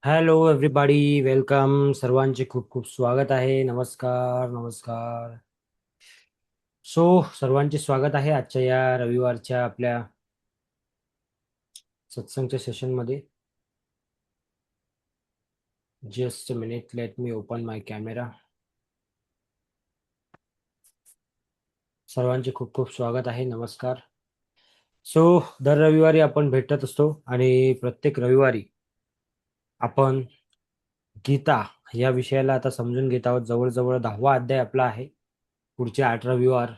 Hello everybody, welcome. सर्वांचे खूप खूप स्वागत आहे. नमस्कार नमस्कार. सर्वांचे स्वागत आहे आजच्या या रविवारच्या आपल्या सत्संगच्या सेशनमध्ये. Just a minute, let me open my camera. सर्वांचे खूप खूप स्वागत आहे. नमस्कार. दर रविवारी आपण भेटत असतो आणि प्रत्येक रविवारी आपण गीता या विषयाला आता समजून घेत आहोत. जवळजवळ 10वा अध्याय आपला आहे. पुढचे 8 रविवार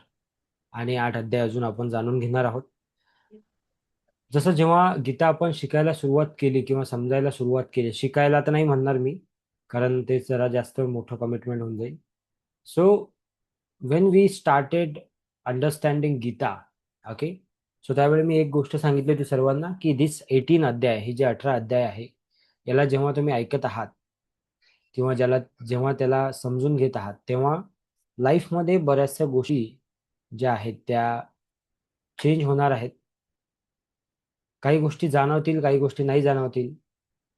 आणि 8 अध्याय अजून आपण जाणून घेणार आहोत. जसं जेव्हा गीता आपण शिकायला सुरुवात केली किंवा समजायला सुरुवात केली, शिकायला तर नाही म्हणणार मी, कारण ते जरा जास्त मोठं कमिटमेंट होऊन जाईल. So when we started understanding Gita, okay, so त्यावेळी मी एक गोष्ट सांगितली होती सर्वांना की दिस 18 अध्याय, ही जे 18 अध्याय आहे, याला जेव्हा तुम्ही ऐकत आहात किंवा जेव्हा त्याला समजून घेत आहात, तेव्हा लाईफमध्ये बऱ्याचशा गोष्टी ज्या आहेत त्या चेंज होणार आहेत. काही गोष्टी जाणवतील, काही गोष्टी नाही जाणवतील.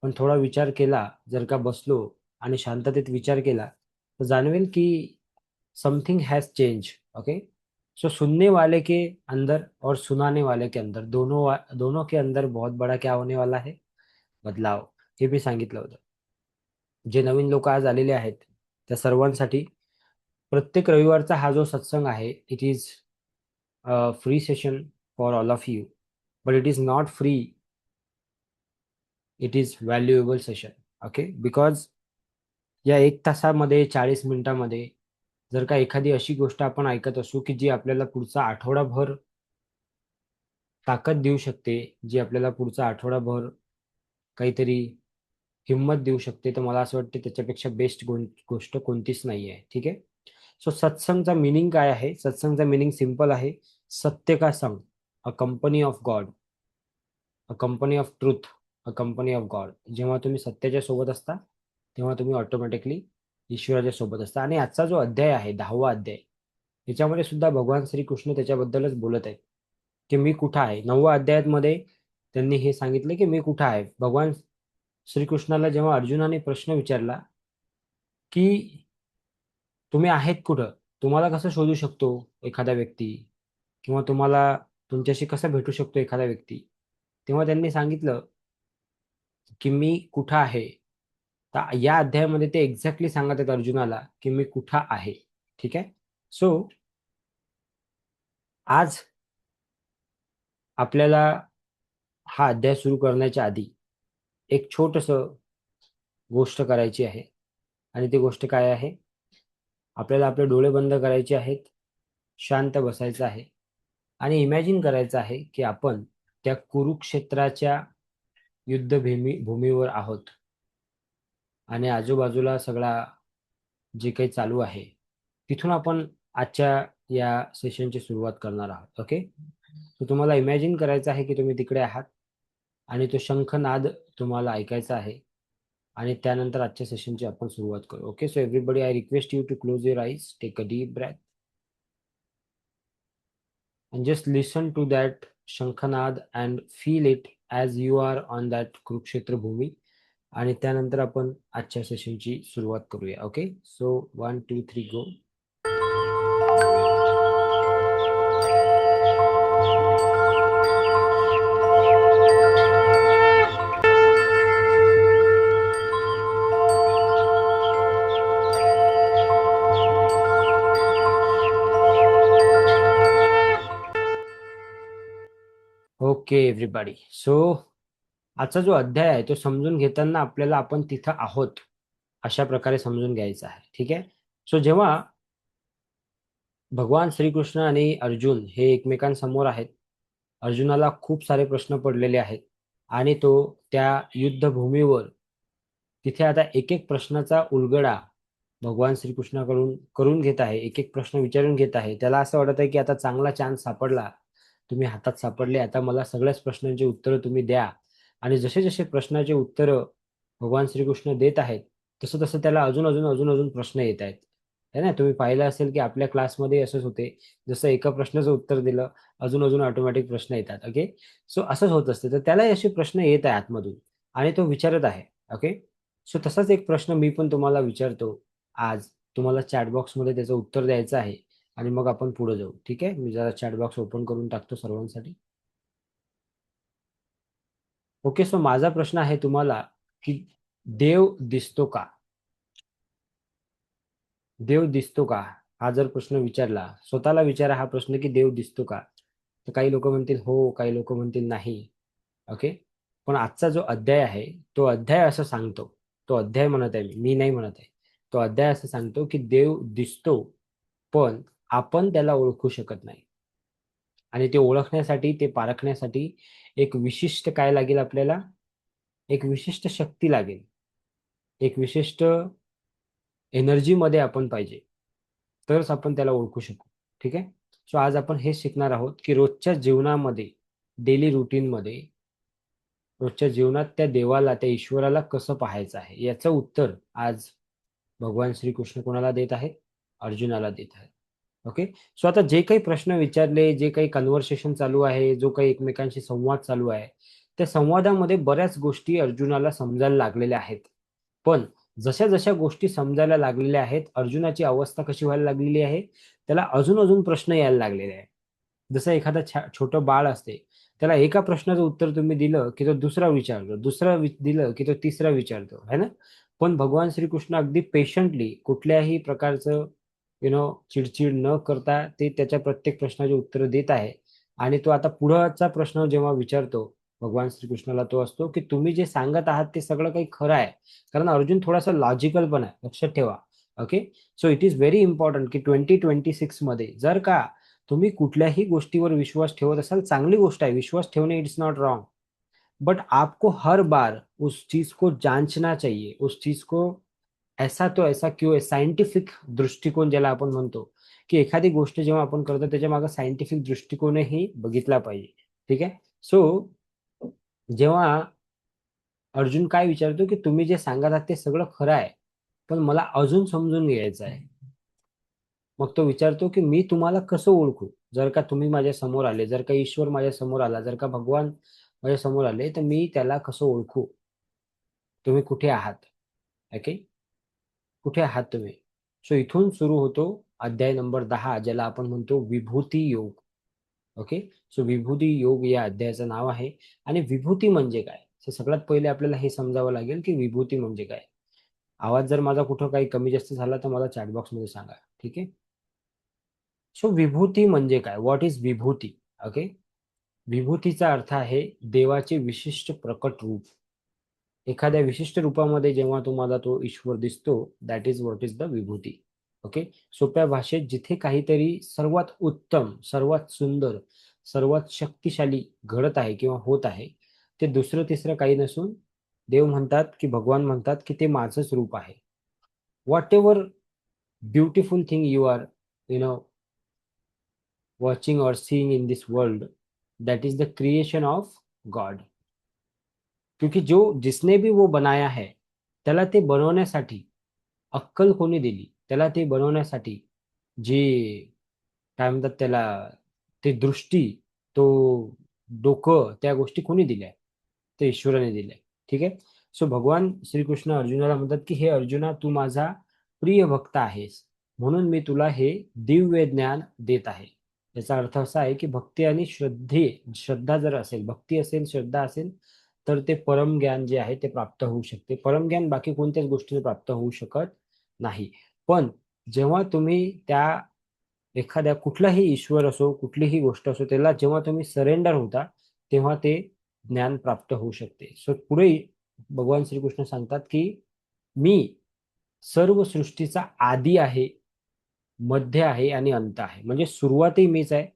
पण थोडा विचार केला, जर का बसलो आणि शांततेत विचार केला, तर जाणवेल की something has change. Okay. So सुनने वाले के अंदर और सुनाने वाले के अंदर, दोनों के अंदर बहुत बड़ा क्या होने वाला है, बदलाव. हे मी सांगितलं होतं. जे नवीन लोक आज आलेले आहेत त्या सर्वांसाठी प्रत्येक रविवारचा हा जो सत्संग आहे, it is free session for all of you, but it is not free, it is valuable session. Okay, because या 1 तासामध्ये, 40 मिनिटामध्ये जर का एखादी अशी गोष्ट आपण ऐकत असू की जी आपल्याला पुढचा आठवडाभर ताकद देऊ शकते, जी आपल्याला पुढचा आठवडाभर काहीतरी हिंमत देऊ शकते, तर मला असं वाटतं त्याच्यापेक्षा बेस्ट गोष्ट कोणतीच नाही आहे. ठीक आहे. सत्संगचा मिनिंग काय आहे? सत्संगचा मिनिंग सिंपल आहे. सत्य का संग, a company of God, a company of truth, a company of God. जेव्हा तुम्ही सत्याच्या सोबत असता, तेव्हा तुम्ही ऑटोमॅटिकली ईश्वराच्या सोबत असता. आणि आजचा जो अध्याय आहे, 10वा अध्याय, याच्यामध्ये सुद्धा भगवान श्रीकृष्ण त्याच्याबद्दलच बोलत आहेत की मी कुठं आहे. 9व्या अध्यायामध्ये त्यांनी हे सांगितले की मी कुठं आहे. भगवान श्रीकृष्णाला जेव्हा अर्जुनाने प्रश्न विचारला की तुम्ही आहेत कुठं, तुम्हाला कसं शोधू शकतो एखादा व्यक्ती, किंवा तुमच्याशी कसं भेटू शकतो एखादा व्यक्ती, तेव्हा त्यांनी सांगितलं की मी कुठं आहे. तर या अध्यायामध्ये ते एक्झॅक्टली सांगत आहेत अर्जुनाला की मी कुठं आहे. ठीक आहे. सो आज आपल्याला हा अध्याय सुरू करण्याच्या आधी एक छोटस गोष्ट करायची आहे. आणि ती गोष्ट काय आहे? आपल्याला आपले डोळे बंद करायचे आहेत, शांत बसायचं आहे आणि इमॅजिन करायचं आहे की आपण त्या कुरुक्षेत्राच्या भूमीवर आहोत आणि आजूबाजूला सगळा जे काही चालू आहे, तिथून आपण आजच्या या सेशनची सुरुवात करणार आहोत. ओके. तर तुम्हाला इमॅजिन करायचं आहे की तुम्ही तिकडे आहात आणि तो शंखनाद तुम्हाला ऐकायचा आहे. आणि त्यानंतर आजच्या सेशनची आपण सुरुवात करू. Okay. So everybody, I request you to close your eyes, take a deep breath and just listen to that शंखनाद and feel it as you are on that Kurukshetra भूमी. आणि त्यानंतर आपण आजच्या सेशनची सुरुवात करूया. Okay. So 1 2 3 go. Okay everybody. आजचा जो अध्याय आहे तो समजून घेताना आपल्याला आपण तिथं आहोत अशा प्रकारे समजून घ्यायचं आहे. ठीक आहे. जेव्हा भगवान श्रीकृष्ण आणि अर्जुन हे एकमेकांसमोर आहेत, अर्जुनाला खूप सारे प्रश्न पडलेले आहेत आणि तो त्या युद्धभूमीवर तिथे आता एक एक प्रश्नाचा उलगडा भगवान श्रीकृष्णाकडून करून घेत आहे. एक एक प्रश्न विचारून घेत आहे. त्याला असं वाटत आहे की आता चांगला चान्स सापडला, तुम्ही हातात सापडले, आता मला सगळ्याच प्रश्नांची उत्तरं तुम्ही द्या. आणि जसे जसे प्रश्नाचे उत्तरं भगवान श्रीकृष्ण देत आहेत, तसं तसं त्याला अजून अजून अजून अजून प्रश्न येत आहेत. है ना? तुम्ही पाहिलं असेल की आपल्या क्लासमध्ये असंच होते. जसं एका प्रश्नाचं उत्तर दिलं, अजून अजून ऑटोमॅटिक प्रश्न येतात. ओके. असंच होत असते. तर त्यालाही असे प्रश्न येत आहे आतमधून आणि तो विचारत आहे. ओके. सो तसाच एक प्रश्न मी पण तुम्हाला विचारतो आज. तुम्हाला चॅटबॉक्स मध्ये त्याचं उत्तर द्यायचं आहे आणि मग आपण पुढे जाऊ. ठीक आहे, मी जरा चॅटबॉक्स ओपन करून टाकतो सर्वांसाठी. ओके, सो माझा प्रश्न आहे तुम्हाला की देव दिसतो का? देव दिसतो का? हा जर प्रश्न विचारला, स्वतःला विचारा हा प्रश्न की देव दिसतो का? तर काही लोक म्हणतील हो, काही लोक म्हणतील नाही. ओके. पण आजचा जो अध्याय आहे, तो अध्याय असं सांगतो, तो अध्याय म्हणत आहे मी नाही म्हणत आहे, तो अध्याय असं सांगतो की देव दिसतो, पण आपण त्याला ओळखू शकत नाही. आणि ते ओळखण्यासाठी, ते पारखण्यासाठी एक विशिष्ट काय लागेल आपल्याला? एक विशिष्ट शक्ती लागेल, एक विशिष्ट एनर्जी मध्ये आपण पाहिजे, तरच आपण त्याला ओळखू शकू. ठीक आहे. सो आज आपण हे शिकणार आहोत की रोजच्या जीवनामध्ये, डेली रुटीन मध्ये, रोजच्या जीवनात त्या देवाला, त्या ईश्वराला कसं पाहायचं आहे, याचं उत्तर आज भगवान श्रीकृष्ण कोणाला देत आहेत? अर्जुनाला देत आहेत. ओके. सो आता जे काही प्रश्न विचारले, जे काही कन्व्हर्सेशन चालू आहे, जो काही एकमेकांशी संवाद चालू आहे, त्या संवादामध्ये बऱ्याच गोष्टी अर्जुनाला समजायला लागलेल्या आहेत. पण जशा जशा गोष्टी समजायला लागलेल्या आहेत, अर्जुनाची अवस्था कशी व्हायला लागलेली आहे? त्याला अजून अजून प्रश्न यायला लागलेले आहे. जसं एखादं छोटं बाळ असते, त्याला एका प्रश्नाचं उत्तर तुम्ही दिलं की तो दुसरा विचारतो, दिलं की तो तिसरा विचारतो, है ना? पण भगवान श्रीकृष्ण अगदी पेशंटली, कुठल्याही प्रकारचं चिडचिड न करता ते त्याच्या प्रत्येक प्रश्नाचे उत्तर देत आहे. आणि तो आता पुढचा प्रश्न जेव्हा विचारतो भगवान श्रीकृष्णाला, तो असतो की तुम्ही जे सांगत आहात ते सगळं काही खरं आहे. कारण अर्जुन थोडासा लॉजिकल पण आहे, लक्षात ठेवा. Okay. So it is very important की 2026 मध्ये जर का तुम्ही कुठल्याही गोष्टीवर विश्वास ठेवत असाल, चांगली गोष्ट आहे, विश्वास ठेवणे इट्स नॉट रॉन्ग. बट आपको हर बार उस चीज को जांचना चाहिए, उस चीज को ऐसा तो ऐसा क्यों आहे, सायंटिफिक दृष्टिकोन ज्याला आपण म्हणतो, की एखादी गोष्ट जेव्हा आपण करतो त्याच्या मागे सायंटिफिक दृष्टिकोनही बघितला पाहिजे. ठीक आहे. सो जेव्हा अर्जुन काय विचारतो की तुम्ही जे सांगत आहात ते सगळं खरं आहे, पण मला अजून समजून घ्यायचं आहे. मग तो विचारतो की मी तुम्हाला कसं ओळखू? जर का तुम्ही माझ्या समोर आले, जर का ईश्वर माझ्या समोर आला, जर का भगवान माझ्या समोर आले, तर मी त्याला कसं ओळखू? तुम्ही कुठे आहात? ओके. कुठे आहात तुम्ही? सो इथून सुरू होतो अध्याय नंबर 10, ज्याला आपण म्हणतो विभूती योग. ओके. सो विभूती योग या अध्यायाचं नाव आहे. आणि विभूती म्हणजे काय? तर सगळ्यात पहिले आपल्याला हे समजावं लागेल की विभूती म्हणजे काय. आवाज जर माझा कुठं काही कमी जास्त झाला तर मला चॅटबॉक्स मध्ये सांगा. ठीक आहे. सो विभूती म्हणजे काय? What is vibhuti? ओके. विभूतीचा अर्थ आहे देवाचे विशिष्ट प्रकट रूप. एखाद्या विशिष्ट रूपामध्ये जेव्हा तुम्हाला तो ईश्वर दिसतो, that is what is the vibhuti. Okay. सोप्या भाषेत जिथे काहीतरी सर्वात उत्तम, सर्वात सुंदर, सर्वात शक्तिशाली घडत आहे किंवा होत आहे, ते दुसरं तिसरं काही नसून देव म्हणतात की भगवान म्हणतात की ते माझंच रूप आहे. Whatever beautiful thing you are you know watching और seeing in this world, that is the creation of God. क्योंकि जो जिसने भी वो बनाया है, त्याला ते बनवण्यासाठी अक्कल कोणी दिली, त्याला ते बनवण्यासाठी जी काय म्हणतात त्याला, ते दृष्टी, तो डोकं, त्या गोष्टी कोणी दिल्या? ते ईश्वराने दिल्या. ठीक आहे. सो भगवान श्रीकृष्ण अर्जुनाला म्हणतात की हे अर्जुना, तू माझा प्रिय भक्त आहेस, म्हणून मी तुला हे दिव्य ज्ञान देत आहे. याचा अर्थ असा आहे की भक्ती आणि श्रद्धा जर असेल, भक्ती असेल, श्रद्धा असेल, तर ते परम ज्ञान जे आहे ते प्राप्त होऊ शकते. परम ज्ञान बाकी कोणत्याच गोष्टीने प्राप्त होऊ शकत नाही. पण जेव्हा तुम्ही त्या एखाद्या कुठलाही ईश्वर असो, कुठलीही गोष्ट असो, त्याला जेव्हा तुम्ही सरेंडर होता, तेव्हा ते ज्ञान प्राप्त होऊ शकते. सो पुढे भगवान श्रीकृष्ण सांगतात की मी सर्व सृष्टीचा आदी आहे, मध्य आहे आणि अंत आहे. म्हणजे सुरुवातही मीच आहे,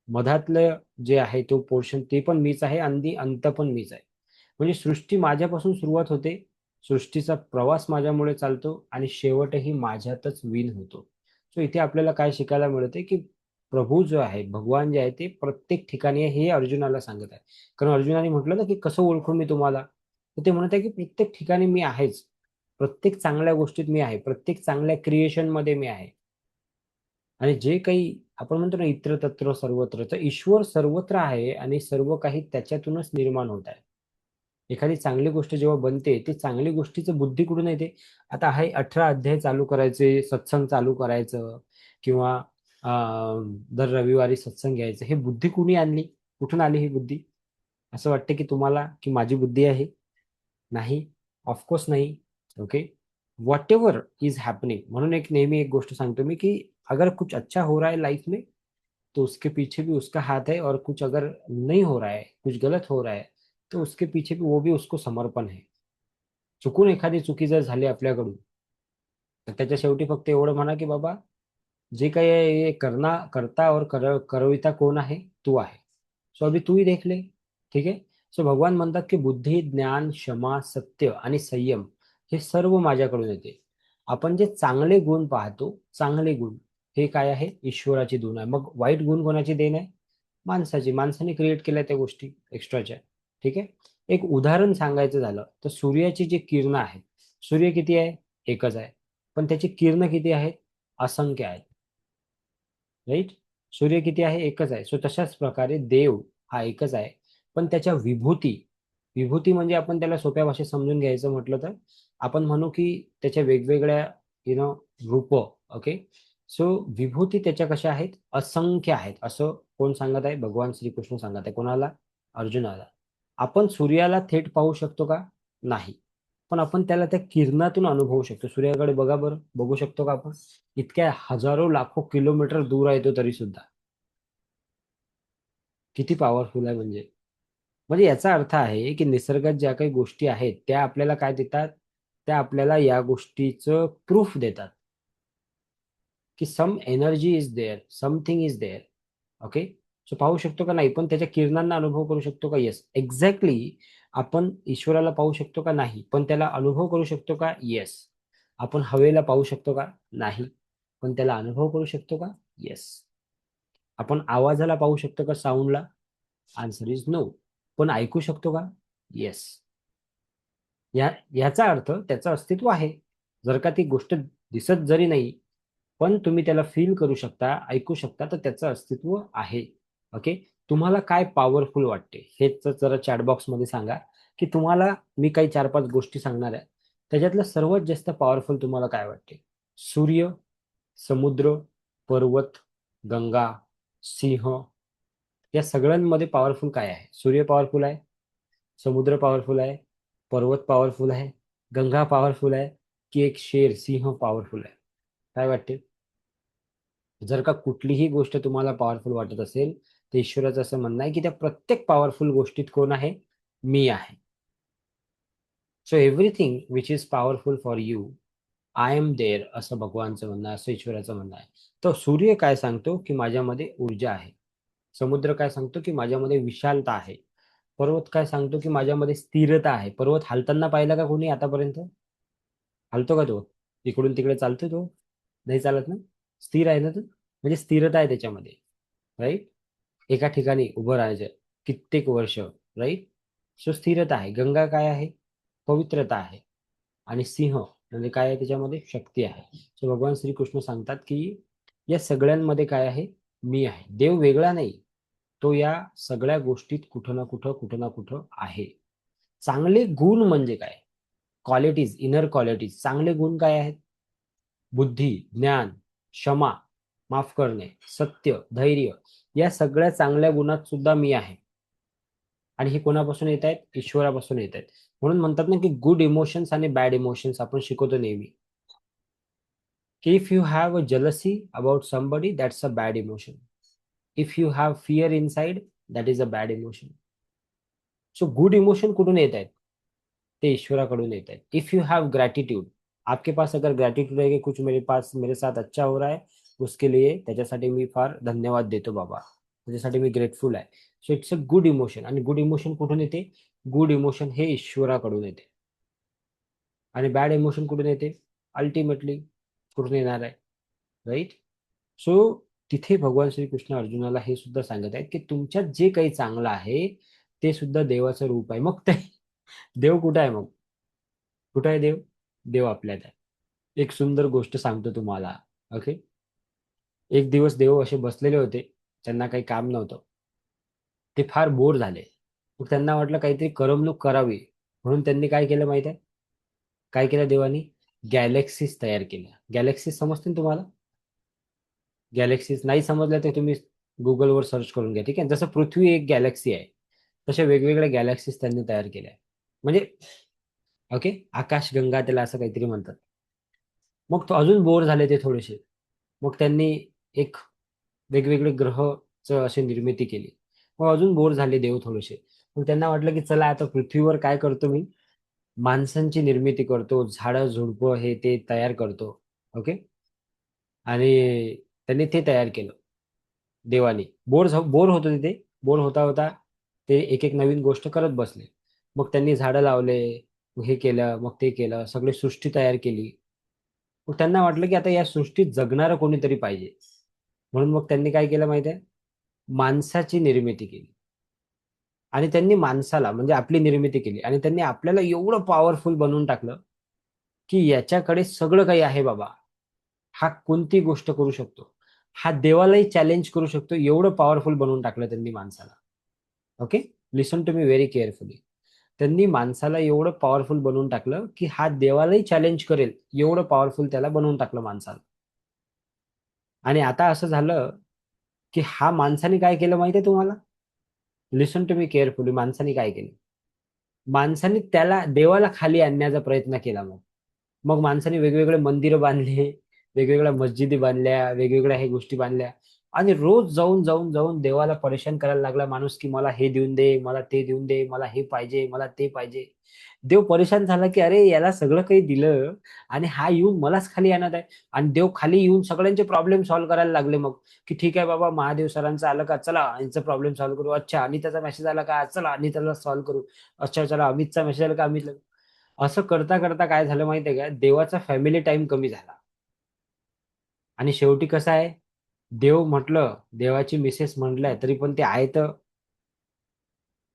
मधातलं जे आहे तो पोर्शन ते पण मीच आहे, आणि अंत पण मीच आहे. म्हणजे सृष्टी माझ्यापासून सुरुवात होते, सृष्टीचा प्रवास माझ्यामुळे चालतो आणि शेवटही माझ्यातच विलीन होतो. सो इथे आपल्याला काय शिकायला मिळते की प्रभू जो आहे, भगवान जे आहे, ते प्रत्येक ठिकाणी आहे हे अर्जुनाला सांगत आहे. कारण अर्जुनाने म्हटलं ना की कसं ओळखू मी तुम्हाला, तर ते म्हणत आहे की प्रत्येक ठिकाणी मी आहेच, प्रत्येक चांगल्या गोष्टीत मी आहे, प्रत्येक चांगल्या क्रिएशन मध्ये मी आहे. आणि जे काही आपण म्हणतो ना इत्र तत्र सर्वत्र, तर ईश्वर सर्वत्र आहे आणि सर्व काही त्याच्यातूनच निर्माण होत आहे. एखादी चांगली गोष्ट जेव्हा बनते, ती चांगली गोष्टीचं बुद्धी कुठून येते? आता हे 18 अध्याय चालू करायचे, सत्संग चालू करायचं, किंवा दर रविवारी सत्संग घ्यायचं, हे बुद्धी कुणी आणली? कुठून आली ही बुद्धी? असं वाटतं की तुम्हाला की माझी बुद्धी आहे? नाही, ऑफकोर्स नाही. Okay, what ever is happening, म्हणून नेहमी एक गोष्ट सांगतो मी की अगर कुछ अच्छा हो रहा है लाइफ में, तो उसके पीछे भी उसका हाथ है, और कुछ अगर नहीं हो रहा है, कुछ गलत हो रहा है, तो उसके पीछे भी वो भी उसको समर्पण है. चुकून एखादी चुकी जर झाली आपल्याकडून, तर त्याच्या शेवटी फक्त एवढं म्हणा की बाबा, जे काही आहे हे करता और करविता कोण आहे? तू आहे. सो अभी तू ही देख ले. ठीक आहे. सो भगवान म्हणतात की बुद्धी, ज्ञान, क्षमा, सत्य आणि संयम हे सर्व माझ्याकडून येते. आपण जे चांगले गुण पाहतो, चांगले गुण, हे काय आहे? ईश्वराची देण आहे. मग वाईट गुण कोणाची देण आहे? माणसाची. माणसाने क्रिएट केल्या त्या गोष्टी एक्स्ट्राच्या. ठीक आहे. एक उदाहरण सांगायचं झालं तर सूर्याची जी किरण आहेत, सूर्य किती आहे? एकच आहे. पण त्याची किरण किती आहेत? असंख्य आहेत. राईट. सूर्य किती आहे? एकच आहे. सो तशाच प्रकारे देव हा एकच आहे, पण त्याच्या विभूती, विभूती म्हणजे आपण त्याला सोप्या भाषेत समजून घ्यायचं म्हटलं तर आपण म्हणू की त्याच्या वेगवेगळ्या रूप. ओके. सो विभूती त्याच्या कशा आहेत? असंख्य आहेत. असं कोण सांगत आहे? भगवान श्रीकृष्ण सांगत आहे. कोणाला? अर्जुनाला. आपण सूर्याला थेट पाहू शकतो का? नाही. पण आपण त्याला त्या किरणातून अनुभवू शकतो. सूर्याकडे बघा बरं, बघू शकतो का आपण? इतक्या हजारो लाखो किलोमीटर दूर आहे तो तरी सुद्धा. किती पॉवरफुल आहे म्हणजे. म्हणजे याचा अर्थ आहे की निसर्गात ज्या काही गोष्टी आहेत त्या आपल्याला काय देतात? त्या आपल्याला या गोष्टीचं प्रूफ देतात की some energy is there, something is there. Okay. So पाहू शकतो का? नाही. पण त्याच्या किरणांना अनुभव करू शकतो का? Yes, exactly. आपण ईश्वराला पाहू शकतो का? नाही. पण त्याला अनुभव करू शकतो का? येस. आपण हवेला पाहू शकतो का? नाही. पण त्याला अनुभव करू शकतो का? येस. आपण आवाजाला पाहू शकतो का? साऊंडला? Answer is no. पण ऐकू शकतो का? येस. याचा अर्थ त्याचं अस्तित्व आहे. जर का ती गोष्ट दिसत जरी नाही, पण तुम्ही त्याला फील करू शकता, ऐकू शकता, तर त्याचं अस्तित्व आहे. ओके. तुम्हाला काय पॉवरफुल वाटते हेच जरा चॅटबॉक्स मध्ये सांगा. की तुम्हाला मी काही 4-5 गोष्टी सांगणार आहे, त्याच्यातलं सर्वात जास्त पॉवरफुल तुम्हाला काय वाटते? सूर्य, समुद्र, पर्वत, गंगा, सिंह, या सगळ्यांमध्ये पॉवरफुल काय आहे? सूर्य पॉवरफुल आहे, समुद्र पॉवरफुल आहे, पर्वत पॉवरफुल आहे, गंगा पॉवरफुल आहे, की एक शेर, सिंह पॉवरफुल आहे? काय वाटते? जर का कुठलीही गोष्ट तुम्हाला पॉवरफुल वाटत असेल, तर ईश्वराचं असं म्हणणं आहे की त्या प्रत्येक पॉवरफुल गोष्टीत कोण आहे? मी आहे. So everything which is powerful for you, I am there, असं भगवानचं म्हणणं आहे, असं ईश्वराचं म्हणणं आहे. तर सूर्य काय सांगतो? की माझ्यामध्ये ऊर्जा आहे. समुद्र काय सांगतो? की माझ्यामध्ये विशालता आहे. पर्वत काय सांगतो? की माझ्यामध्ये स्थिरता आहे. पर्वत हालताना पाहिला का कोणी आतापर्यंत? हालतो का तो? इकडून तिकडे चालतो तो? नाही चालत ना. स्थिर आहे ना तो. म्हणजे स्थिरता आहे त्याच्यामध्ये. राईट. एका ठिकाणी उभं राहायचं कित्येक वर्ष. राईट. सो स्थिरता आहे. गंगा काय आहे? पवित्रता आहे. आणि सिंह म्हणजे काय आहे? त्याच्यामध्ये शक्ती आहे. सो भगवान श्रीकृष्ण सांगतात की या सगळ्यांमध्ये काय आहे? मी आहे. देव वेगळा नाही. तो या सगळ्या गोष्टीत कुठं ना कुठं आहे. चांगले गुण म्हणजे काय? Qualities, inner qualities. चांगले गुण काय आहेत? बुद्धी, ज्ञान, क्षमा, माफ करणे, सत्य, धैर्य, या सगळ्या चांगल्या गुणात सुद्धा मी आहे. आणि हे कोणापासून येत आहेत? ईश्वरापासून येत आहेत. म्हणून म्हणतात ना की गुड इमोशन्स आणि बॅड इमोशन्स आपण शिकवतो नेहमी. की if you have a jealousy about somebody, that's a bad emotion. If you have fear inside, that is a bad emotion. So good emotion कुठून येत आहेत? ते ईश्वराकडून येत आहेत. इफ यू हैव ग्रैटिट्यूड, आपके पास अगर ग्रैटिट्यूड है कि कुछ मेरे पास मेरे साथ अच्छा हो रहा है, उसके लिए त्याच्यासाठी मी फार धन्यवाद देतो बाबा, त्याच्यासाठी मी ग्रेटफुल आहे. So it's a good emotion. आणि गुड इमोशन कुठून येते? गुड इमोशन हे ईश्वराकडून येते. आणि बॅड इमोशन कुठून येते? अल्टिमेटली कुठून येणार आहे? राईट. सो तिथे भगवान श्रीकृष्ण अर्जुनाला हे सुद्धा सांगत आहेत की तुमच्यात जे काही चांगलं आहे ते सुद्धा देवाचं रूप आहे. मग ते देव कुठं आहे मग? कुठं आहे देव? देव आपल्यात आहे. एक सुंदर गोष्ट सांगतो तुम्हाला. ओके. एक दिवस देव असे बसलेले होते, त्यांना काही काम नव्हतं. ते फार बोर झाले. मग त्यांना वाटलं काहीतरी करमणूक करावी. म्हणून त्यांनी काय केलं माहित आहे? काय केलं देवानी? गॅलेक्सीज तयार केल्या. गॅलेक्सीज समजते ना तुम्हाला? गॅलेक्सीज नाही समजल्या तर तुम्ही गुगलवर सर्च करून घ्या, ठीक आहे. जसं पृथ्वी एक गॅलेक्सी आहे, तशा वेगवेगळ्या गॅलेक्सीज त्यांनी तयार केल्या. म्हणजे ओके, आकाशगंगा त्याला असं काहीतरी म्हणतात. मग तो अजून बोर झाले ते थोडेसे. मग त्यांनी एक वेगवेगळे ग्रहच अशी निर्मिती केली. मग अजून बोर झाले देव थोडेसे. मग त्यांना वाटलं की चला आता पृथ्वीवर काय करतो मी, माणसांची निर्मिती करतो, झाडं झुडपं हे ते तयार करतो. ओके. आणि त्यांनी ते तयार केलं देवानी. बोर होत होते ते. बोर होता होता ते एक एक नवीन गोष्ट करत बसले. मग त्यांनी झाडं लावले, मग हे केलं, मग ते केलं, सगळी सृष्टी तयार केली. मग त्यांना वाटलं की आता या सृष्टीत जगणारं कोणीतरी पाहिजे. म्हणून मग त्यांनी काय केलं माहिती आहे? माणसाची निर्मिती केली. आणि त्यांनी माणसाला म्हणजे आपली निर्मिती केली आणि त्यांनी आपल्याला एवढं पॉवरफुल बनवून टाकलं की याच्याकडे सगळं काही आहे बाबा. हा कोणती गोष्ट करू शकतो. हा देवालाही चॅलेंज करू शकतो, एवढं पॉवरफुल बनवून टाकलं त्यांनी माणसाला. Okay. Listen to me very carefully. त्यांनी माणसाला एवढं पॉवरफुल बनवून टाकलं की हा देवालाही चॅलेंज करेल, एवढं पॉवरफुल त्याला बनवून टाकलं माणसाला. आणि आता असं झालं की हा माणसाने काय केलं माहितीये तुम्हाला? लिसन टू मी केअरफुली. माणसाने काय केलं? माणसाने त्याला देवाला खाली आणण्याचा प्रयत्न केला. मग मग माणसाने वेगवेगळे मंदिरं बांधले, वेगवेगळ्या मस्जिदी बांधल्या, वेगवेगळ्या हे गोष्टी बांधल्या. आणि रोज जाऊन जाऊन जाऊन देवाला परेशान करायला लागला माणूस की मला हे देऊन दे, मला ते देऊन दे, मला हे पाहिजे, मला ते पाहिजे. देव परेशान झाला की अरे याला सगळं काही दिलं आणि हा येऊन मलाच खाली आणत आहे. आणि देव खाली येऊन सगळ्यांचे प्रॉब्लेम सॉल्व्ह करायला लागले. मग की ठीक आहे बाबा, महादेव सरांचं आलं का, चला यांचा प्रॉब्लेम सॉल्व्ह करू. अच्छा, अनिताचा मेसेज आला का, चला अनिताला सॉल्व्ह करू. अच्छा चला, अमितचा मेसेज आला का, अमितला. असं करता करता काय झालं माहितीये का, देवाचा फॅमिली टाइम कमी झाला. आणि शेवटी कसं आहे, देव म्हटलं, देवाची मिसेस म्हटलंय तरी पण ते आहे तर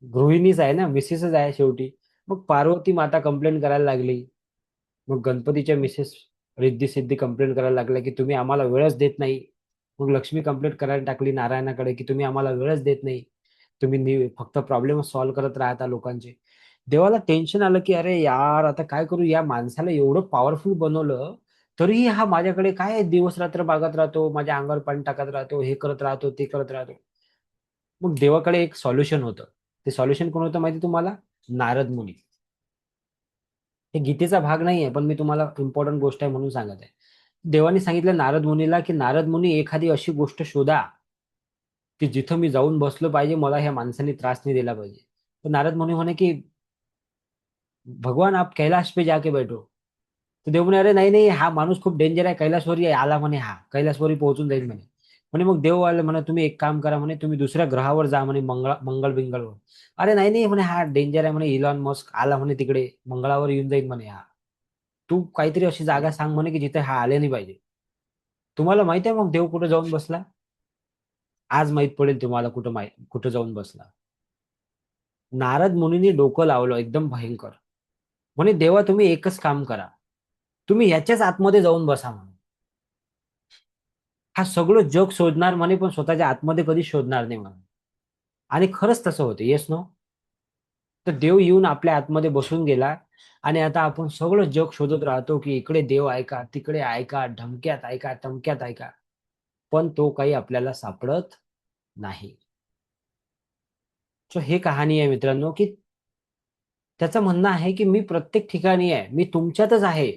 गृहिणीच आहे ना, मिसेसच आहे शेवटी. मग पार्वती माता कंप्लेंट करायला लागली. मग गणपतीच्या मिसेस रिद्धी सिद्धी कंप्लेंट करायला लागल्या की तुम्ही आम्हाला वेळच देत नाही. मग लक्ष्मी कंप्लेंट करायला टाकली नारायणाकडे की तुम्ही आम्हाला वेळच देत नाही. तुम्ही फक्त प्रॉब्लेम सॉल्व्ह करत राहता लोकांचे. देवाला टेन्शन आलं की अरे यार आता काय करू, या माणसाला एवढं पॉवरफुल बनवलं तरीही हा माझ्याकडे काय दिवस रात्र बागत राहतो, माझ्या अंगावर पाणी टाकत राहतो, हे करत राहतो, ते करत राहतो. मग देवाकडे एक सॉल्युशन होतं. ते सॉल्युशन कोण होतं माहिती तुम्हाला? नारद मुनी. हे गीतेचा भाग नाही आहे, पण मी तुम्हाला इम्पॉर्टंट गोष्ट आहे म्हणून सांगत आहे. देवाने सांगितलं नारद मुनीला की नारद मुनी एखादी अशी गोष्ट शोधा की जिथं मी जाऊन बसलो पाहिजे, मला ह्या माणसाने त्रास नाही दिला पाहिजे. तर नारद मुनी म्हणे की भगवान आप कैलाश पे जाके बैठो. तर देव म्हणे अरे नाही नाही, हा माणूस खूप डेंजर आहे, कैलाशवरी आला म्हणे, हा कैलाशवरी पोहोचून जाईल म्हणे. म्हणे मग देव आले म्हणे तुम्ही एक काम करा म्हणे, तुम्ही दुसऱ्या ग्रहावर जा म्हणे, मंगळ बिंगळवर. अरे नाही नाही म्हणे, हा डेंजर आहे म्हणे, इलॉन मस्क आला म्हणे तिकडे मंगळावर येऊन जाईल म्हणे हा. तू काहीतरी अशी जागा सांग म्हणे की जिथे हा आले नाही पाहिजे. तुम्हाला माहित आहे मग देव कुठे जाऊन बसला? आज माहित पडेल तुम्हाला कुठं जाऊन बसला. नारद मुनींनी डोकं लावलं एकदम भयंकर. म्हणे देवा तुम्ही एकच काम करा, तुम्ही याच्याच आतमध्ये जाऊन बसा म्हणे. हा सगळं जग शोधणार म्हणे पण स्वतःच्या आतमध्ये कधी शोधणार नाही म्हणे. आणि खरंच तसं होतं. Yes no. तर देव येऊन आपल्या आतमध्ये बसून गेला. आणि आता आपण सगळं जग शोधत राहतो की इकडे देव आहे का, तिकडे आहे का, ढमक्यात आहे का, तमक्यात आहे का. पण तो काही आपल्याला सापडत नाही. सो हे कहाणी आहे मित्रांनो की त्याचं म्हणणं आहे की मी प्रत्येक ठिकाणी आहे, मी तुमच्यातच आहे.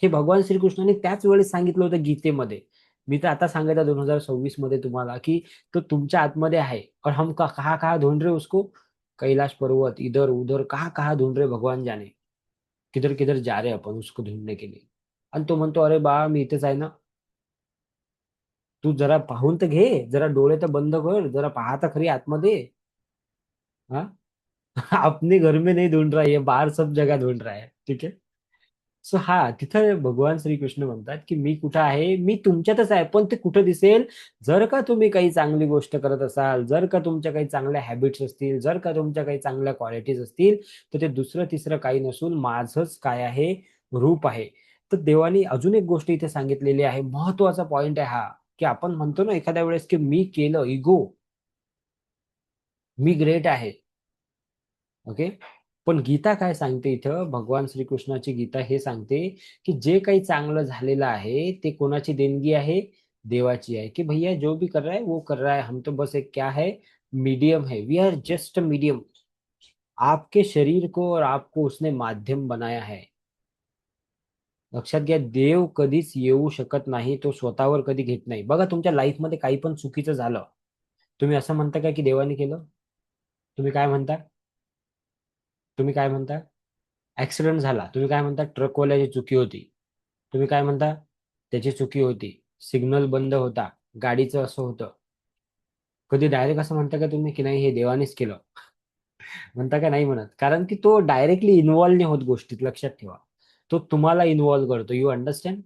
हे भगवान श्रीकृष्णाने त्याच वेळेस सांगितलं होतं गीतेमध्ये. मी तर आता सांगितलं 2026 मध्ये तुम्हाला की तो तुमच्या आतमध्ये आहे. और हम कहाँ कहाँ ढूंढ रहे उसको? कैलाश पर्वत इधर उधर कहाँ कहाँ ढूंढ रहे भगवान जाने. किधर किधर जा रहे अपन उसको ढूंढने के लिए. आणि तो म्हणतो अरे बा मी इथेच आहे ना. तू जरा पाहून तर घे, जरा डोळे तर बंद कर, जरा पाहा तर खरी आतमध्ये. हा. अपने घर में नहीं ढूंढ रहा है, ये बाहर सब जगह ढूंढ रहा है, ठीक है. सो हा, तिथं भगवान श्रीकृष्ण म्हणतात की मी कुठं आहे, मी तुमच्यातच आहे. पण ते कुठं दिसेल? जर का तुम्ही काही चांगली गोष्ट करत असाल, जर का तुमच्या काही चांगल्या हॅबिट्स असतील, जर का तुमच्या काही चांगल्या क्वालिटीज असतील, तर ते दुसरं तिसरं काही नसून माझंच काय आहे, रूप आहे. तर देवानी अजून एक गोष्ट इथे सांगितलेली आहे, महत्वाचा पॉइंट आहे हा. की आपण म्हणतो ना एखाद्या वेळेस की मी केलं, इगो, मी ग्रेट आहे. ओके. पण गीता काय सांगते इथं, भगवान श्रीकृष्णाची गीता हे सांगते की जे काही चांगलं झालेलं आहे ते कोणाची देणगी आहे, देवाची आहे। कि भैया जो भी कर रहा है वो कर रहा है, हम तो बस एक क्या है, मीडियम है, वी आर जस्ट मीडियम। आपके शरीर को और आपको उसने माध्यम बनाया है। लक्षात घ्या, देव कधीच येऊ शकत नाही, तो स्वतःवर कधी घेत नाही। बघा तुमच्या लाईफमध्ये काही पण चुकीचं झालं, तुम्ही असं म्हणता का की देवाने केलं? तुम्ही काय म्हणता? तुम्ही काय म्हणता? ऍक्सिडेंट झाला, तुम्ही काय म्हणता? ट्रकवाल्याची चुकी होती। तुम्ही काय म्हणता? त्याची चुकी होती, सिग्नल बंद होता, गाडीचं असं होतं। कधी डायरेक्ट असं म्हणता का तुम्ही की नाही हे देवानेच केलं? म्हणता का नाही म्हणत? कारण की तो डायरेक्टली इन्व्हॉल्व नाही होत गोष्टीत, लक्षात ठेवा। तो तुम्हाला इन्वॉल्व करतो, यू अंडरस्टैंड?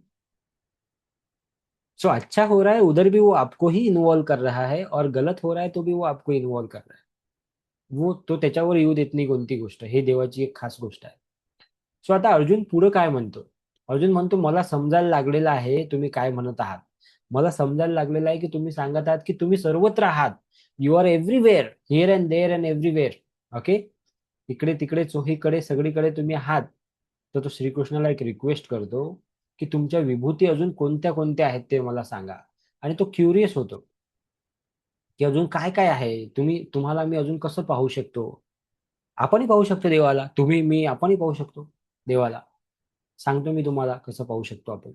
जो अच्छा हो रहा है उधर भी वो आपको ही इन्वॉल्व कर रहा है, और गलत हो रहा है तो भी वो आपको इन्वॉल्व कर रहा है। वो तो त्याच्यावर येऊ देत नाही कोणती गोष्ट, हे देवाची एक खास गोष्ट आहे। सो आता अर्जुन पुढे काय म्हणतो? अर्जुन म्हणतो मला समजायला लागलेलं आहे तुम्ही काय म्हणत आहात। मला समजायला लागलेलं आहे की तुम्ही सांगत आहात की तुम्ही सर्वत्र आहात, you are everywhere, here and there and everywhere. Okay, इकडे तिकडे चोहीकडे सगळीकडे तुम्ही आहात। तर तो श्रीकृष्णाला एक रिक्वेस्ट करतो की तुमच्या विभूती अजून कोणत्या कोणत्या आहेत ते मला सांगा। आणि तो क्युरियस होतो की अजून काय काय आहे, तुम्हाला मी अजून कसं पाहू शकतो। आपणही पाहू शकतो देवाला, तुम्ही मी आपणही पाहू शकतो देवाला। सांगतो मी तुम्हाला कसं पाहू शकतो आपण।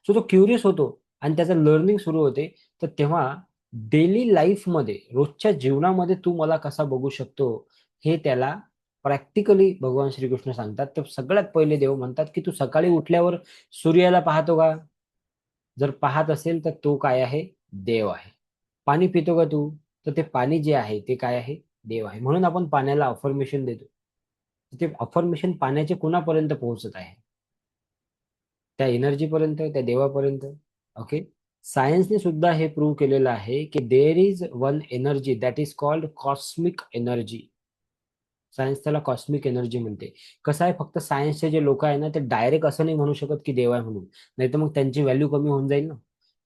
सो तो क्युरियस होतो आणि त्याचं लर्निंग सुरू होते। तर तेव्हा डेली लाईफमध्ये, रोजच्या जीवनामध्ये तू मला कसा बघू शकतो, हे त्याला प्रॅक्टिकली भगवान श्रीकृष्ण सांगतात। तर सगळ्यात पहिले देव म्हणतात की तू सकाळी उठल्यावर सूर्याला पाहतो का? जर पाहत असेल तर तो काय आहे, देव आहे। पाणी पितो का तू? तर ते पाणी जे आहे ते काय आहे, देव आहे। म्हणून आपण पाण्याला अफर्मेशन देतो। ते अफर्मेशन पाण्याचे कुणापर्यंत पोहोचत आहे? त्या एनर्जी पर्यंत, त्या देवापर्यंत। ओके, सायन्सने सुद्धा हे प्रूव्ह केलेलं आहे की there is one energy that is called cosmic energy. Science त्याला कॉस्मिक एनर्जी म्हणते। कसं आहे, फक्त सायन्सचे जे लोक आहे ना ते डायरेक्ट असं नाही म्हणू शकत की देव आहे म्हणून, नाही तर मग त्यांची व्हॅल्यू कमी होऊन जाईल ना।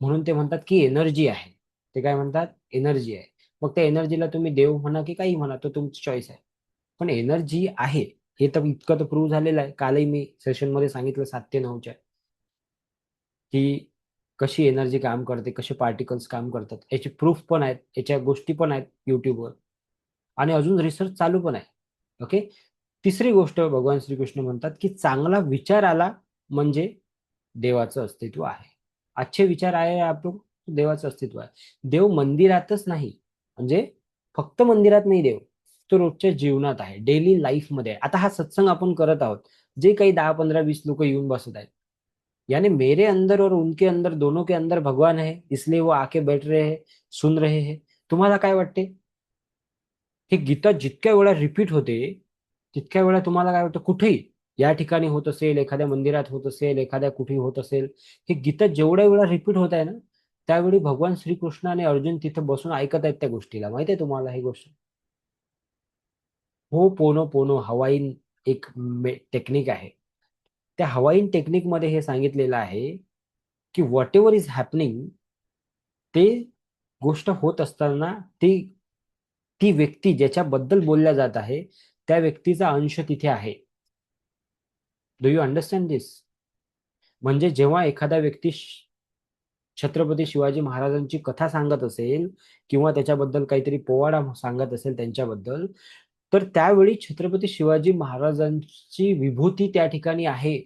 म्हणून ते म्हणतात की एनर्जी आहे। ते काय म्हणतात? एनर्जी आहे। मग त्या एनर्जीला तुम्ही देव म्हणा की काही म्हणा, तो तुमची चॉईस आहे। पण एनर्जी आहे, हे तर इतकं तर प्रूव्ह झालेलं आहे। कालही मी सेशन मध्ये सांगितलं 7 ते 9 की कशी एनर्जी काम करते, कसे पार्टिकल्स काम करतात, याचे प्रूफ पण आहेत, याच्या गोष्टी पण आहेत युट्यूबवर। आणि अजून रिसर्च चालू पण आहे। ओके, तिसरी गोष्ट भगवान श्रीकृष्ण म्हणतात की चांगला विचार आला म्हणजे देवाचं अस्तित्व आहे। अच्छे विचार आहे आपण, देवाचं अस्तित्व आहे। देव मंदिरातच नाही, म्हणजे फक्त मंदिरात नाही देव, तो रोजच्या जीवनात आहे, डेली लाईफ मध्ये आहे। आता हा सत्संग आपण करत आहोत, जे काही 10 15 20 लोक येऊन बसत आहेत, यानी मेरे अंदर और उनके अंदर, दोनों के अंदर भगवान है, इसलिए वो आके बैठ रहे हैं, सुन रहे हैं। तुम्हाला काय वाटते? ही गीता जितक्या वेळा रिपीट होते, तितक्या वेळा तुम्हाला काय वाटतं, कुठेही या ठिकाणी होत असेल, एखाद्या मंदिरात होत असेल, एखाद्या कुठेही होत असेल, ही गीता जेवढ्या वेळा रिपीट होत आहे ना, त्यावेळी भगवान श्रीकृष्ण आणि अर्जुन तिथे बसून ऐकत आहेत त्या गोष्टीला। माहिती आहे तुम्हाला ही गोष्ट? हो पोनो पोनो हवाईन एक टेक्निक आहे। त्या हवाईन टेक्निक मध्ये हे सांगितलेलं आहे की व्हॉट एव्हर इज हॅपनिंग, ते गोष्ट होत असताना ती ती व्यक्ती ज्याच्याबद्दल बोलल्या जात आहे, त्या व्यक्तीचा अंश तिथे आहे। डू यू अंडरस्टँड दिस? म्हणजे जेव्हा एखादा व्यक्ती छत्रपती शिवाजी महाराजांची कथा सांगत असेल, किंवा त्याच्याबद्दल काहीतरी पोवाडा सांगत असेल त्यांच्याबद्दल, तर त्यावेळी छत्रपती शिवाजी महाराजांची विभूती त्या ठिकाणी आहे।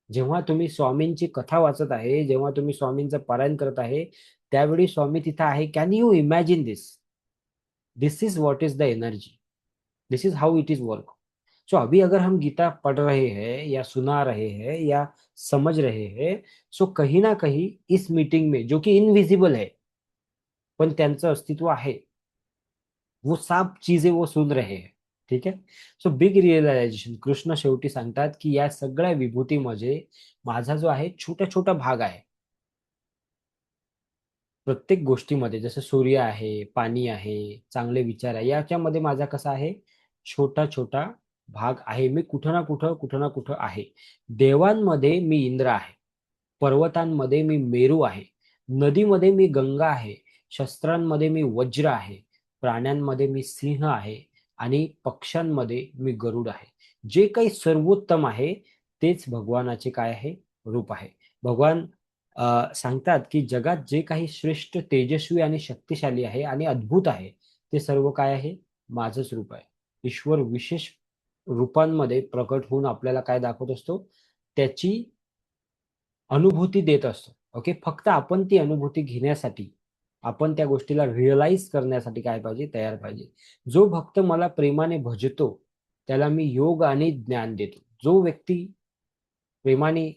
जेव्हा तुम्ही स्वामींची कथा वाचत आहे, जेव्हा तुम्ही स्वामींचं पारायण करत आहे, त्यावेळी स्वामी तिथे आहे। Can you imagine this? This is what is the energy, this is how it is work. So अभी अगर हम गीता पढ़ रहे हैं या सुना रहे हैं या समझ रहे हैं, सो कहीं ना कहीं इस मीटिंग में जो कि इनविजिबल है, पण त्यांचं अस्तित्व आहे, वो सब चीजें वो सुन रहे हैं। ठीक आहे, सो बिग रिअलायझेशन, कृष्ण शेवटी सांगतात की या सगळ्या विभूतीमध्ये माझा जो आहे छोटा छोटा भाग आहे। प्रत्येक गोष्टीमध्ये, जसं सूर्य आहे, पाणी आहे, चांगले विचार आहे, याच्यामध्ये माझा कसा आहे, छोटा छोटा भाग आहे। मी कुठं ना कुठं आहे। देवांमध्ये मी इंद्र आहे, पर्वतांमध्ये मी मेरू आहे, नदीमध्ये मी गंगा आहे, शस्त्रांमध्ये मी वज्र आहे, प्राण्यांमध्ये मी सिंह आहे, आणि पक्ष्यांमध्ये मी गरुड आहे. जे काही सर्वोत्तम आहे तेच भगवानाचे काय आहे, रूप आहे. भगवान सांगतात की जगात जे काही श्रेष्ठ, तेजस्वी आणि शक्तिशाली आहे आणि अद्भुत आहे ते सर्व काय आहे, माझंच रूप आहे. ईश्वर विशेष रूपांमध्ये प्रकट होऊन आपल्याला काय दाखवत असतो, त्याची अनुभूती देत असतो. ओके, फक्त आपण ती अनुभूती घेण्यासाठी, आपण त्या गोष्टीला रिअलाइज करण्यासाठी काय पाहिजे, तयार पाहिजे. जो भक्त मला प्रेमाने भजतो त्याला मी योग आणि ज्ञान देतो. जो व्यक्ती प्रेमाने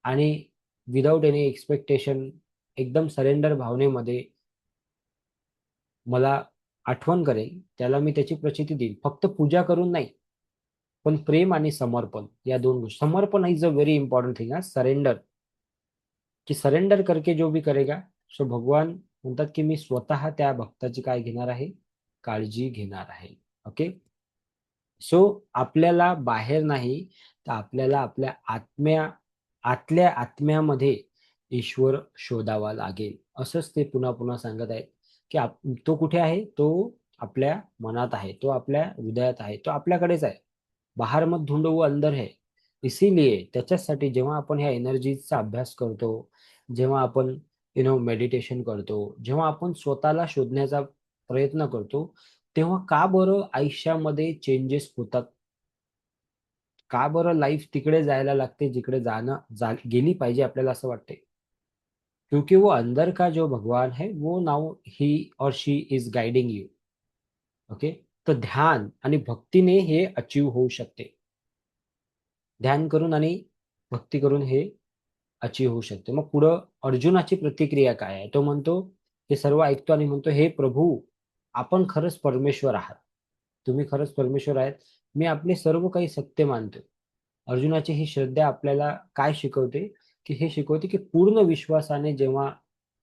आणि विदाउट एनी एक्सपेक्टेशन, एकदम सरेंडर भावनेमध्ये मला आठवण करेल त्याला मी त्याची प्रचिती देईल. फक्त पूजा करून नाही, पण प्रेम आणि समर्पण या दोन गोष्टी. समर्पण is a very important thing. Surrender, की सरेंडर करके जो भी करेगा, सो भगवान म्हणतात की मी स्वतः त्या भक्ताची काय घेणार आहे, काळजी घेणार आहे. ओके, सो आपल्याला बाहेर नाही तर आपल्याला आपल्या आतल्या आत्म्यामध्ये ईश्वर शोधावा लागेल. असंच ते पुन्हा पुन्हा सांगत आहेत की तो कुठे आहे, तो आपल्या मनात आहे, तो आपल्या हृदयात आहे, तो आपल्याकडेच आहे. बाहर मत ढूंढो वो अंदर है. इसीलिए त्याच्यासाठी जेव्हा आपण ह्या एनर्जीचा अभ्यास करतो, जेव्हा आपण मेडिटेशन करतो, जेव्हा आपण स्वतःला शोधण्याचा प्रयत्न करतो, तेव्हा का बरं आयुष्यामध्ये चेंजेस होतात? का बरं लाईफ तिकडे जायला लागते जिकडे गेली पाहिजे आपल्याला असं वाटते? क्योंकि वो अंदर का जो भगवान है वो नाउ ही और she is guiding you. Okay, तर ध्यान आणि भक्तीने हे अचीव होऊ शकते. ध्यान करून आणि भक्ती करून हे अचीव होऊ शकते. मग पुढं अर्जुनाची प्रतिक्रिया काय आहे? तो म्हणतो, हे सर्व ऐकतो आणि म्हणतो, हे प्रभू, आपण खरंच परमेश्वर आहात. तुम्ही खरंच परमेश्वर आहेत. मी आपले सर्व काही सत्य मानतो. अर्जुनाची ही श्रद्धा आपल्याला काय शिकवते, की हे शिकवते की पूर्ण विश्वासाने जेव्हा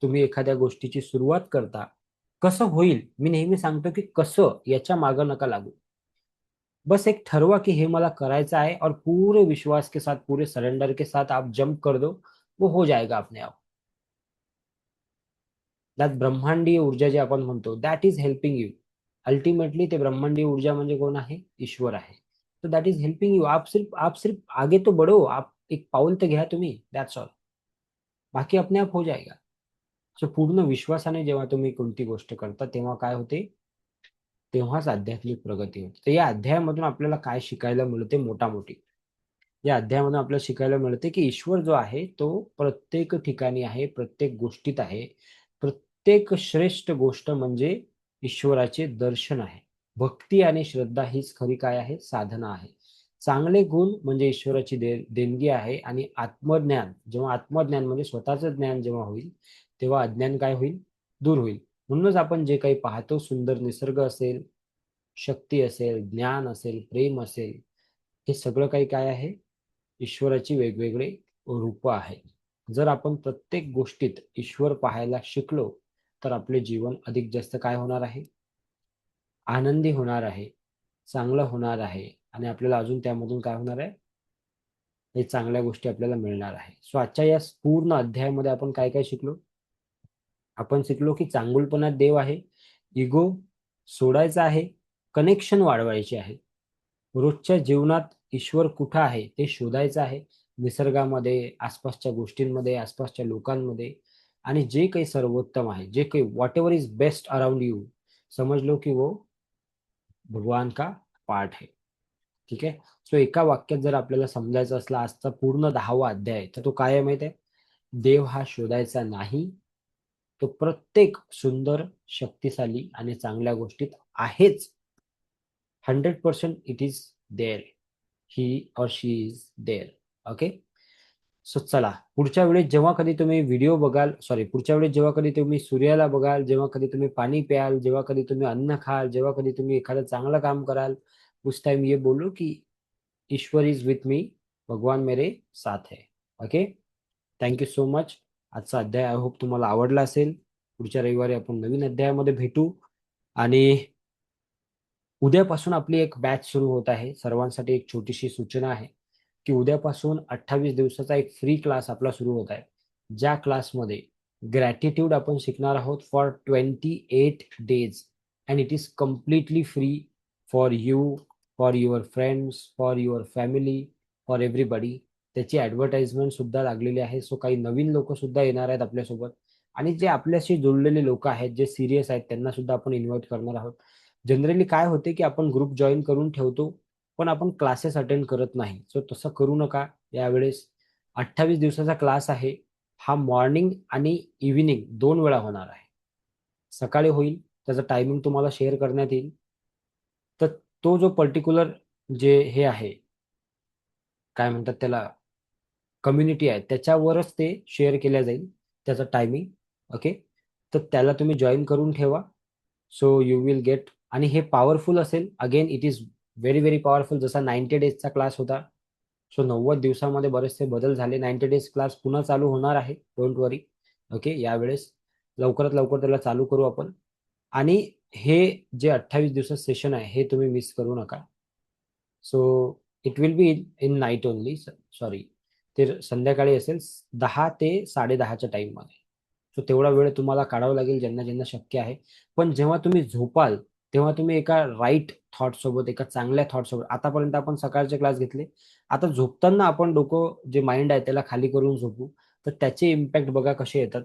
तुम्ही एखाद्या गोष्टीची सुरुवात करता, कसं होईल, मी नेहमी सांगतो की कसं याच्या मागं नका लागू. बस एक ठरवा कि हे मला करायचं आहे और पूरे विश्वास के साथ, पूरे सरेंडर के साथ आप जंप कर दो, वो हो जाएगा अपने आप. त्यात ब्रह्मांडीय ऊर्जा जे आपण म्हणतो, that is helping you. Ultimately ते ब्रह्मांडीय ऊर्जा म्हणजे कोण आहे, ईश्वर आहे. तो दॅट इज हेल्पिंग यू. आप सिर्फ आगे तो बढ़ो, आप एक पाऊल तर घ्या तुम्ही, दॅट्स ऑल. बाकी अपने आप हो जाएगा. सो पूर्ण विश्वासाने जेव्हा तुम्ही कोणती गोष्ट करता तेव्हा काय होते, तेव्हाच आध्यात्मिक प्रगती होते. तर या अध्यायामधून आपल्याला काय शिकायला मिळते, मोठा मोठी या अध्यायामधून आपल्याला शिकायला मिळते की ईश्वर जो आहे तो प्रत्येक ठिकाणी आहे, प्रत्येक गोष्टीत आहे. प्रत्येक श्रेष्ठ गोष्ट म्हणजे ईश्वराचे दर्शन आहे. भक्ती आणि श्रद्धा हीच खरी काय आहे, साधना आहे. चांगले गुण म्हणजे ईश्वराची देणगी आहे. आणि आत्मज्ञान, जेव्हा आत्मज्ञान म्हणजे स्वतःचं ज्ञान जेव्हा होईल तेव्हा अज्ञान काय होईल, दूर होईल. म्हणूनच आपण जे काही पाहतो, सुंदर निसर्ग असेल, शक्ती असेल, ज्ञान असेल, प्रेम असेल, हे सगळं काही काय आहे, ईश्वराची वेगवेगळे रूप आहे. जर आपण प्रत्येक गोष्टीत ईश्वर पाहायला शिकलो तर आपले जीवन अधिक जास्त काय होणार आहे, आनंदी होणार आहे, चांगलं होणार आहे. आणि आपल्याला अजून त्यामधून काय होणार आहे, हे चांगल्या गोष्टी आपल्याला मिळणार आहे. सो आजच्या या पूर्ण अध्यायामध्ये आपण काय काय शिकलो? आपण शिकलो की चांगुलपणात देव आहे, इगो सोडायचा आहे, कनेक्शन वाढवायचे आहे, रोजच्या जीवनात ईश्वर कुठं आहे ते शोधायचं आहे. निसर्गामध्ये, आसपासच्या गोष्टींमध्ये, आसपासच्या लोकांमध्ये. आणि जे काही सर्वोत्तम आहे, जे काही what ever is best around you, समझ लो की वो भगवान का पार्ट है. ठीक आहे. सो एका वाक्यात जर आपल्याला समजायचं असला आजचा पूर्ण 10वा अध्याय आहे, तर तो काय आहे माहिती आहे? देव हा शोधायचा नाही, तो प्रत्येक सुंदर, शक्तिशाली आणि चांगल्या गोष्टीत आहेच. 100% इट इज देअर. ही और she is there. Okay. So चला, पुढच्या वेळेस जेव्हा कधी तुम्ही व्हिडिओ बघाल, सॉरी, पुढच्या वेळेस जेव्हा कधी तुम्ही सूर्याला बघाल, जेव्हा कधी तुम्ही पाणी प्याल, जेव्हा कधी तुम्ही अन्न खाल, जेव्हा कधी तुम्ही एखादं चांगलं काम कराल, उस टाइम ये बोलो की ईश्वर इज विथ मी, भगवान मेरे साथ है. ओके. Thank you so much. आजचा अध्याय आय होप तुम्हाला आवडला असेल. पुढच्या रविवारी आपण नवीन अध्यायामध्ये भेटू. आणि उद्यापासून आपली एक बॅच सुरू होत आहे. सर्वांसाठी एक छोटीशी सूचना आहे की उद्यापासून 28 दिवसाचा एक फ्री क्लास आपला सुरू होत आहे. ज्या क्लासमध्ये ग्रॅटिट्यूड आपण शिकणार आहोत for 28 days. And it is completely free. For you, for your friends, for your family, for everybody. त्याची ॲडव्हर्टाइजमेंट सुद्धा लागलेली आहे. सो काही नवीन लोक सुद्धा येणार आहेत आपल्यासोबत, आणि जे आपल्याशी जुळलेले लोक आहेत, जे सिरियस आहेत, त्यांना सुद्धा आपण इन्व्हाइट करणार आहोत. जनरली काय होते की आपण ग्रुप जॉईन करून ठेवतो, पण आपण क्लासेस अटेंड करत नाही. सो तसं करू नका यावेळेस. 28 दिवसाचा क्लास आहे. हा मॉर्निंग आणि इव्हिनिंग 2 वेळा होणार आहे. सकाळी होईल, त्याचं टायमिंग तुम्हाला शेअर करण्यात येईल. तर तो जो पर्टिक्युलर जे हे आहे, काय म्हणतात त्याला, कम्युनिटी आहे, त्याच्यावरच ते शेअर केल्या जाईल त्याचं टायमिंग. ओके. तर त्याला तुम्ही जॉईन करून ठेवा. So you will get. आणि हे पॉवरफुल असेल. Again it is very very powerful. जसा 90 डेजचा क्लास होता, सो 90 दिवसामध्ये बरेचसे बदल झाले. 90 डेज क्लास पुन्हा चालू होणार आहे, डोंट वरी. ओके. यावेळेस लवकरात लवकर त्याला चालू करू आपण. आणि हे जे 28 दिवसाचं सेशन आहे, हे तुम्ही मिस करू नका. So it will be in night only. Sorry, ते संध्याकाळी असेल, 10 ते 10:30च्या टाइममध्ये. सो तेवढा वेळ तुम्हाला काढावा लागेल, ज्यांना ज्यांना शक्य आहे. पण जेव्हा तुम्ही झोपाल, तेव्हा तुम्ही एका राईट थॉट सोबत, एका चांगल्या थॉट सोबत. आतापर्यंत आपण सकाळचे क्लास घेतले, आता झोपताना आपण डोकं जे माइंड आहे त्याला खाली करून झोपू. तर त्याचे इम्पॅक्ट बघा कसे येतात.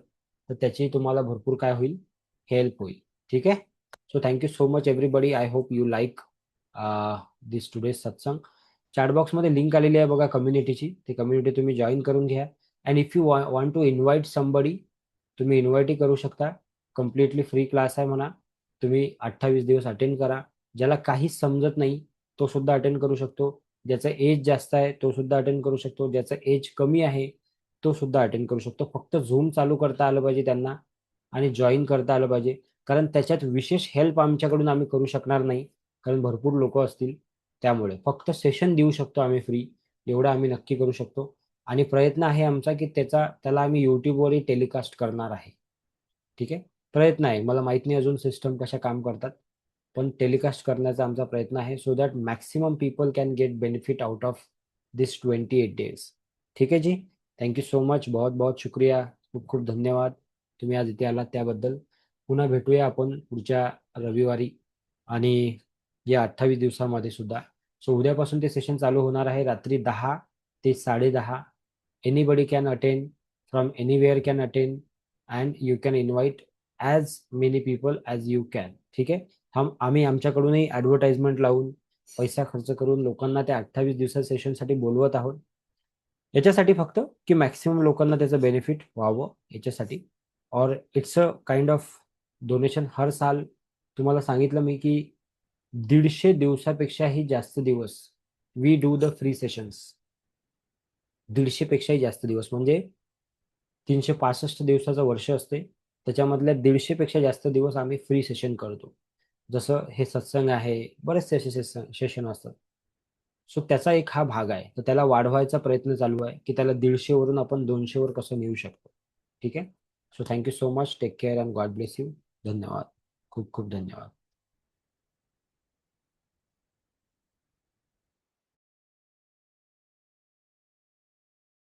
तर त्याची तुम्हाला भरपूर काय होईल, हेल्प होईल. ठीक आहे. So thank you so much everybody. I hope you like this today सत्संग. चॅटबॉक्समध्ये लिंक आलेली आहे बघा कम्युनिटीची. ती कम्युनिटी तुम्ही जॉईन करून घ्या. And if you want to invite somebody, तुम्ही इन्व्हाइटही करू शकता. कम्प्लिटली फ्री क्लास आहे म्हणा. तुम्ही 28 दिवस अटेंड करा. ज्याला काहीच समजत नाही तो सुद्धा अटेंड करू शकतो. ज्याचं एज जास्त आहे तो सुद्धा अटेंड करू शकतो. ज्याचं एज कमी आहे तो सुद्धा अटेंड करू शकतो. फक्त झूम चालू करता आलं पाहिजे त्यांना, आणि जॉईन करता आलं पाहिजे. कारण त्याच्यात विशेष हेल्प आमच्याकडून आम्ही करू शकणार नाही, कारण भरपूर लोक असतील. त्यामुळे फक्त सेशन देऊ शकतो आम्ही फ्री, एवढं आम्ही नक्की करू शकतो. आणि प्रयत्न आहे आमचा की त्याला आम्ही युट्यूबवरही टेलिकास्ट करणार आहे. ठीक आहे. प्रयत्न आहे, मला माहित नाही अजून सिस्टम कशा काम करतात, पण टेलिकास्ट करण्याचा आमचा प्रयत्न आहे, so that maximum people can get benefit out of this 28 days. ठीक आहे जी. Thank you so much. बहुत बहुत शुक्रिया. खूप खूप धन्यवाद तुम्ही आज इथे आलात त्याबद्दल. पुन्हा भेटूया आपण पुढच्या रविवारी, आणि या 28 दिवसामध्ये सुद्धा. सो उद्यापासून ते सेशन चालू होणार आहे, रात्री 10 ते 10:30. Anybody can attend, from anywhere can attend, and you can invite as many people as you can. ठीक आहे. आम्ही आमच्याकडूनही ॲडव्हर्टाइजमेंट लावून, पैसा खर्च करून लोकांना त्या 28 दिवसा सेशनसाठी बोलवत आहोत. याच्यासाठी फक्त की मॅक्सिमम लोकांना त्याचं बेनिफिट व्हावं याच्यासाठी. और it's a kind of donation. हर साल तुम्हाला सांगितलं मी की 150 दिवसापेक्षाही जास्त दिवस we do the free sessions. 150पेक्षाही जास्त दिवस म्हणजे 365 दिवसाचं वर्ष असते, त्याच्यामधल्या 150पेक्षा जास्त दिवस आम्ही फ्री सेशन करतो. जसं हे सत्संग आहे, बरेचसे असे सेशन असतात. सो त्याचा एक हा भाग आहे. तर त्याला वाढवायचा प्रयत्न चालू आहे की त्याला 150 वरून आपण 200 वर कसं नेऊ शकतो. ठीक आहे. So thank you so much. Take care and God bless you. धन्यवाद. खूप खूप धन्यवाद.